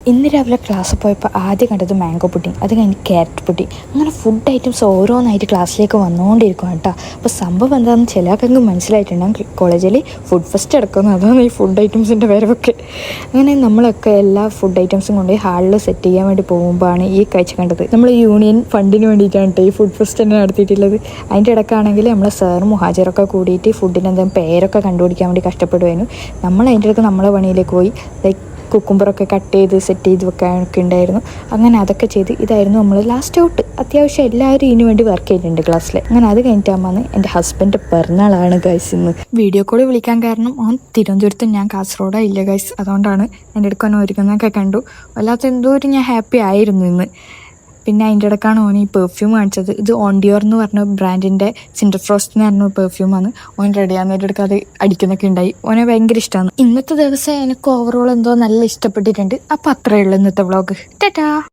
ഇന്ന് രാവിലെ ക്ലാസ്സിൽ പോയപ്പോൾ ആദ്യം കണ്ടത് മാംഗോ പുഡിങ്, അത് കഴിഞ്ഞ് ക്യാരറ്റ് പുഡിങ്. അങ്ങനെ ഫുഡ് ഐറ്റംസ് ഓരോന്നായിട്ട് ക്ലാസ്സിലേക്ക് വന്നുകൊണ്ടിരിക്കും കേട്ടോ. അപ്പോൾ സംഭവം എന്താണെന്ന് ചിലർക്കെങ്കിലും മനസ്സിലായിട്ടുണ്ടാകും, കോളേജിൽ ഫുഡ് ഫെസ്റ്റ് എടുക്കുന്നു, അതാണ് ഈ ഫുഡ് ഐറ്റംസിൻ്റെ വരവൊക്കെ. അങ്ങനെ നമ്മളൊക്കെ എല്ലാ ഫുഡ് ഐറ്റംസും കൊണ്ട് ഹാളിൽ സെറ്റ് ചെയ്യാൻ വേണ്ടി പോകുമ്പോഴാണ് ഈ കാഴ്ച കണ്ടത്. നമ്മൾ യൂണിയൻ ഫണ്ടിന് വേണ്ടിയിട്ടാണ് കേട്ടോ ഈ ഫുഡ് ഫെസ്റ്റ് തന്നെ നടത്തിയിട്ടുള്ളത്. അതിൻ്റെ ഇടയ്ക്കാണെങ്കിൽ നമ്മളെ സാറും മുഹാജിറൊക്കെ കൂടിയിട്ട് ഫുഡിന് എന്തെങ്കിലും പേരൊക്കെ കണ്ടുപിടിക്കാൻ വേണ്ടി കഷ്ടപ്പെടുമായിരുന്നു. നമ്മൾ അതിൻ്റെ ഇടയ്ക്ക് നമ്മളെ പണിയിലേക്ക് പോയി ലൈക്ക് കുക്കുംബറൊക്കെ കട്ട് ചെയ്ത് സെറ്റ് ചെയ്ത് വെക്കാനൊക്കെ ഉണ്ടായിരുന്നു. അങ്ങനെ അതൊക്കെ ചെയ്ത് ഇതായിരുന്നു നമ്മൾ ലാസ്റ്റ് ഔട്ട്. അത്യാവശ്യം എല്ലാവരും ഇതിനു വേണ്ടി വർക്ക് ചെയ്തിട്ടുണ്ട് ക്ലാസ്സിൽ. അങ്ങനെ അത് കഴിഞ്ഞിട്ടാകുമ്പോൾ എൻ്റെ ഹസ്ബൻഡ് പിറന്നാളാണ് ഗൈസ് ഇന്ന്. വീഡിയോ കോൾ വിളിക്കാൻ കാരണം അവൻ തിരുവനന്തപുരത്ത്, ഞാൻ കാസർഗോഡാ ഇല്ല ഗൈസ്. അതുകൊണ്ടാണ് എൻ്റെ അടുക്കാൻ ഒരുക്കുന്നതൊക്കെ കണ്ടു. വല്ലാത്ത എന്തോ ഒരു ഞാൻ ഹാപ്പി ആയിരുന്നു ഇന്ന്. പിന്നെ അതിൻ്റെ ഇടയ്ക്കാണ് ഓൻ ഈ പെർഫ്യൂം കാണിച്ചത്. ഇത് ഓൺഡിയോർ എന്ന് പറഞ്ഞ ബ്രാൻഡിൻ്റെ സിൻഡർ ഫ്രോസ്റ്റ് എന്ന് പറഞ്ഞ പെർഫ്യൂമാണ്. ഓൻ റെഡിയാകുന്നതിൻ്റെ അടുക്ക് അത് അടിക്കുന്നൊക്കെ ഉണ്ടായി. ഓനെ ഭയങ്കര ഇഷ്ടമാണ്. ഇന്നത്തെ ദിവസം എനിക്ക് ഓവറോൾ എന്തോ നല്ല ഇഷ്ടപ്പെട്ടിട്ടുണ്ട്. അപ്പോൾ അത്രയേ ഉള്ളൂ ഇന്നത്തെ വ്ളോഗ്. ടാറ്റാ.